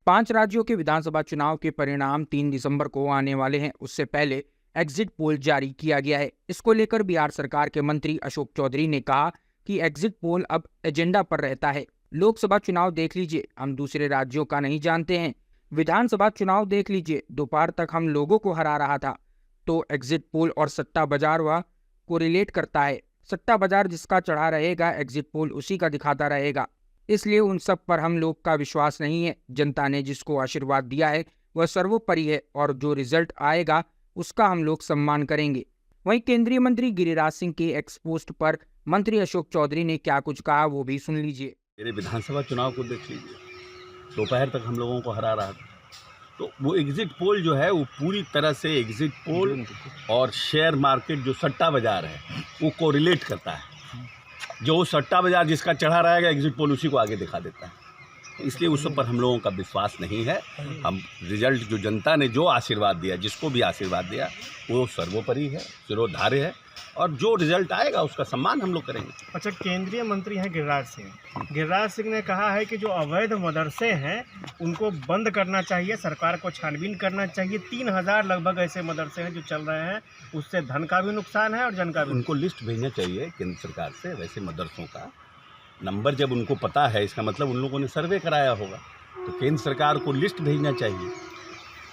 5 राज्यों के विधानसभा चुनाव के परिणाम 3 दिसंबर को आने वाले हैं। उससे पहले एग्जिट पोल जारी किया गया है। इसको लेकर बिहार सरकार के मंत्री अशोक चौधरी ने कहा कि एग्जिट पोल अब एजेंडा पर रहता है। लोकसभा चुनाव देख लीजिए, हम दूसरे राज्यों का नहीं जानते हैं। विधानसभा चुनाव देख लीजिए, दोपहर तक हम लोगों को हरा रहा था। तो एग्जिट पोल और सट्टा बाजार वह कोरिलेट करता है। सट्टा बाजार जिसका चढ़ा रहेगा, एग्जिट पोल उसी का दिखाता रहेगा। इसलिए उन सब पर हम लोग का विश्वास नहीं है। जनता ने जिसको आशीर्वाद दिया है वह सर्वोपरि है और जो रिजल्ट आएगा उसका हम लोग सम्मान करेंगे। वहीं केंद्रीय मंत्री गिरिराज सिंह के एक्स पोस्ट पर मंत्री अशोक चौधरी ने क्या कुछ कहा वो भी सुन लीजिए। मेरे विधानसभा चुनाव को देख लीजिए, दोपहर तक हम लोगों को हरा रहा था। तो वो एग्जिट पोल जो है वो पूरी तरह से एग्जिट पोल और शेयर मार्केट जो सट्टा बाजार है वो कोरिलेट करता है। जो सट्टा बाजार जिसका चढ़ा रहेगा, एग्जिट पोल उसी को आगे दिखा देता है। इसलिए उस पर हम लोगों का विश्वास नहीं है। हम रिजल्ट जो जनता ने जो आशीर्वाद दिया, जिसको भी आशीर्वाद दिया, वो सर्वोपरि है, सिरोधार्य है और जो रिजल्ट आएगा उसका सम्मान हम लोग करेंगे। अच्छा, केंद्रीय मंत्री हैं गिरिराज सिंह। गिरिराज सिंह ने कहा है कि जो अवैध मदरसे हैं उनको बंद करना चाहिए, सरकार को छानबीन करना चाहिए। 3000 लगभग ऐसे मदरसे हैं जो चल रहे हैं, उससे धन का भी नुकसान है और जन का भी। उनको लिस्ट भेजना चाहिए केंद्र सरकार से। वैसे मदरसों का नंबर जब उनको पता है, इसका मतलब उन लोगों ने सर्वे कराया होगा। तो केंद्र सरकार को लिस्ट भेजना चाहिए।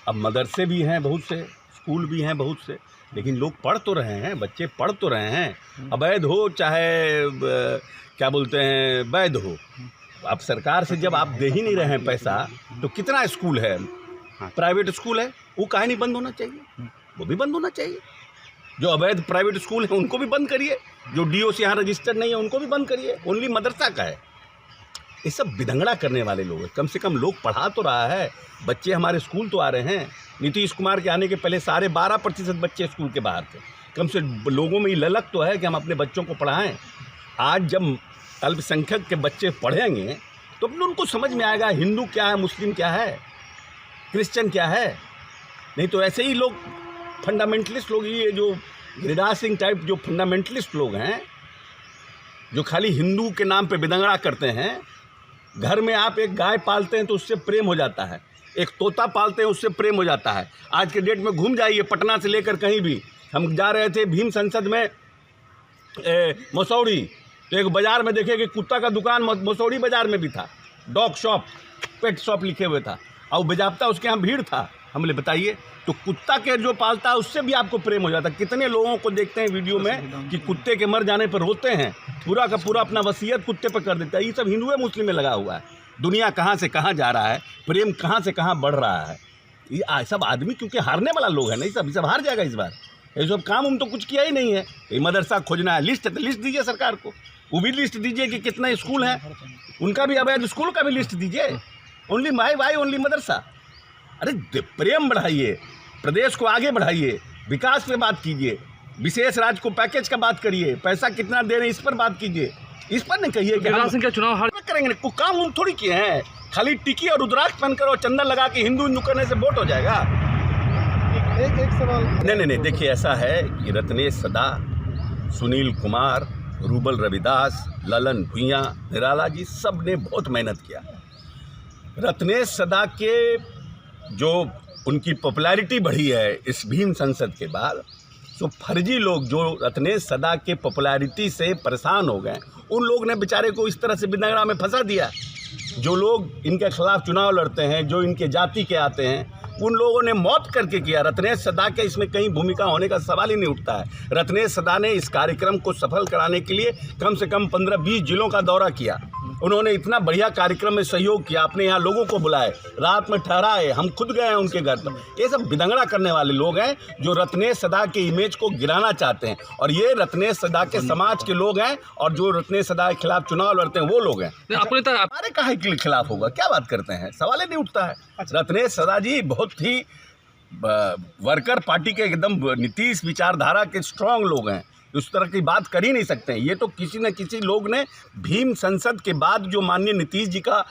अब मदरसे भी हैं बहुत से, स्कूल भी हैं बहुत से, लेकिन लोग पढ़ तो रहे हैं, बच्चे पढ़ तो रहे हैं। अवैध हो चाहे क्या बोलते हैं वैध हो, अब सरकार से जब आप दे ही नहीं रहे हैं पैसा, तो कितना स्कूल है, प्राइवेट स्कूल है, वो काहे नहीं बंद होना चाहिए? वो भी बंद होना चाहिए। जो अवैध प्राइवेट स्कूल है उनको भी बंद करिए, जो डीओ से यहाँ रजिस्टर्ड नहीं है उनको भी बंद करिए। ओनली मदरसा का है। ये सब विदंगड़ा करने वाले लोग हैं। कम से कम लोग पढ़ा तो रहा है, बच्चे हमारे स्कूल तो आ रहे हैं। नीतीश कुमार के आने के पहले 12.5% बच्चे स्कूल के बाहर थे। कम से लोगों में ये ललक तो है कि हम अपने बच्चों को पढ़ाएं। आज जब अल्पसंख्यक के बच्चे पढ़ेंगे तो उनको समझ में आएगा हिंदू क्या है, मुस्लिम क्या है, क्रिश्चियन क्या है। नहीं तो ऐसे ही लोग फंडामेंटलिस्ट लोग, ये जो गिरिराज सिंह टाइप जो फंडामेंटलिस्ट लोग हैं, जो खाली हिंदू के नाम पे विदंगड़ा करते हैं। घर में आप एक गाय पालते हैं तो उससे प्रेम हो जाता है, एक तोता पालते हैं उससे प्रेम हो जाता है। आज के डेट में घूम जाइए पटना से लेकर कहीं भी। हम जा रहे थे भीम संसद में मसौड़ी, तो एक बाज़ार में देखे कि कुत्ता का दुकान मसौड़ी बाज़ार में भी था, डॉग शॉप, पेट शॉप लिखे हुए था, और बेजाब्ता उसके यहाँ भीड़ था। हमने बताइए, तो कुत्ता के जो पालता है उससे भी आपको प्रेम हो जाता है। कितने लोगों को देखते हैं वीडियो में कि कुत्ते के मर जाने पर रोते हैं, पूरा का पूरा अपना वसीयत कुत्ते पर कर देता है। ये सब हिंदू है मुस्लिम में लगा हुआ है। दुनिया कहाँ से कहाँ जा रहा है, प्रेम कहाँ से कहाँ बढ़ रहा है। ये सब आदमी क्योंकि हारने वाला लोग है, नहीं सब हार जाएगा इस बार। ये सब काम तो कुछ किया ही नहीं है। ये मदरसा खोजना है, लिस्ट है तो लिस्ट दीजिए सरकार को। वो भी लिस्ट दीजिए कि कितने स्कूल हैं, उनका भी अवैध स्कूल का भी लिस्ट दीजिए। ओनली भाई ओनली मदरसा। अरे प्रेम बढ़ाइए, प्रदेश को आगे बढ़ाइए, विकास पे बात कीजिए, विशेष राज्य को पैकेज का बात करिए, पैसा कितना दे रहे हैं इस पर बात कीजिए। इस पर नहीं कहिए कि हम क्या चुनाव हार करेंगे। कोई काम हम थोड़ी किए हैं, खाली टिकी और रुद्राक्ष पहनकर और चंदन लगा के हिंदू करने से वोट हो जाएगा। एक सवाल। नहीं, देखिए ऐसा है कि रत्नेश सदा, सुनील कुमार, रूबल रविदास, ललन भुइयाँ, निराला जी सब ने बहुत मेहनत किया। रत्नेश सदा के जो उनकी पॉपुलैरिटी बढ़ी है इस भीम संसद के बाद, तो फर्जी लोग जो रत्नेश सदा के पॉपुलैरिटी से परेशान हो गए, उन लोग ने बेचारे को इस तरह से विदंगड़ा में फंसा दिया। जो लोग इनके खिलाफ चुनाव लड़ते हैं, जो इनके जाति के आते हैं, उन लोगों ने मौत करके किया। रत्नेश सदा के इसमें कहीं भूमिका होने का सवाल ही नहीं उठता है। रत्नेश सदा ने इस कार्यक्रम को सफल कराने के लिए कम से कम 15-20 जिलों का दौरा किया। उन्होंने इतना बढ़िया कार्यक्रम में सहयोग किया, अपने यहाँ लोगों को बुलाए, रात में ठहराए, हम खुद गए हैं उनके घर पर। ये सब विदंगड़ा करने वाले लोग हैं जो रत्नेश सदा के इमेज को गिराना चाहते हैं, और ये रत्नेश सदा के समाज के लोग हैं, और जो रत्नेश सदा के खिलाफ चुनाव लड़ते हैं वो लोग हैं। हमारे काहे के खिलाफ होगा, क्या बात करते हैं, सवाल ही नहीं उठता है। रत्नेश सदा जी बहुत ही वर्कर पार्टी के एकदम नीतीश विचारधारा के स्ट्रांग लोग हैं, उस तरह की बात कर ही नहीं सकते हैं। ये तो किसी न किसी लोग ने भीम संसद के बाद जो माननीय नीतीश जी का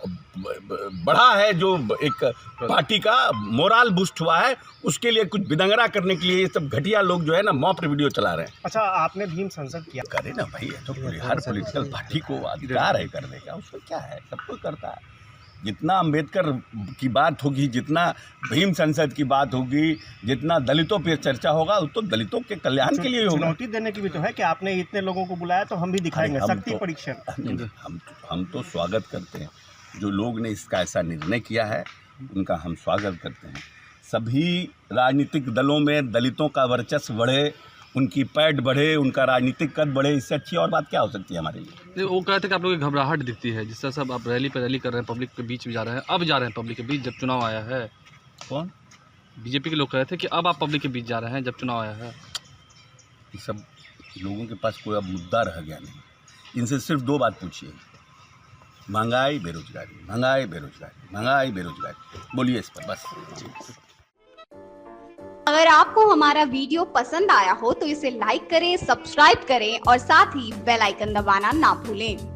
बढ़ा है, जो एक पार्टी का मोराल बूस्ट हुआ है, उसके लिए कुछ विदंगड़ा करने के लिए ये सब घटिया लोग जो है ना मॉप वीडियो चला रहे हैं। अच्छा, आपने भीम संसद किया, करे ना भाई, तो हर पॉलिटिकल पार्टी को अधिकार है करने का, उसमें क्या है, सब कोई करता है। जितना अंबेडकर की बात होगी, जितना भीम संसद की बात होगी, जितना दलितों पे चर्चा होगा, वो तो दलितों के कल्याण के लिए ही होगा। चुनौती देने की भी तो है कि आपने इतने लोगों को बुलाया तो हम भी दिखाएंगे हम शक्ति तो- परीक्षण। हम तो स्वागत करते हैं, जो लोग ने इसका ऐसा निर्णय किया है उनका हम स्वागत करते हैं। सभी राजनीतिक दलों में दलितों का वर्चस्व बढ़े, उनकी पैठ बढ़े, उनका राजनीतिक कद बढ़े, इससे अच्छी और बात क्या हो सकती है हमारे लिए। नहीं, वो कहते हैं कि आप लोगों की घबराहट दिखती है, जिस तरह से आप रैली पे रैली कर रहे हैं, पब्लिक के बीच में जा रहे हैं, अब जा रहे हैं पब्लिक के बीच जब चुनाव आया है। कौन? बीजेपी के लोग कह रहे थे कि अब आप पब्लिक के बीच जा रहे हैं जब चुनाव आया है। ये सब लोगों के पास कोई अब मुद्दा रह गया नहीं। इनसे सिर्फ दो बात पूछिए, महंगाई बेरोजगारी, महंगाई बेरोजगारी, महंगाई बेरोजगारी, बोलिए इस पर बस। अगर आपको हमारा वीडियो पसंद आया हो तो इसे लाइक करें, सब्सक्राइब करें और साथ ही बेल आइकन दबाना ना भूलें।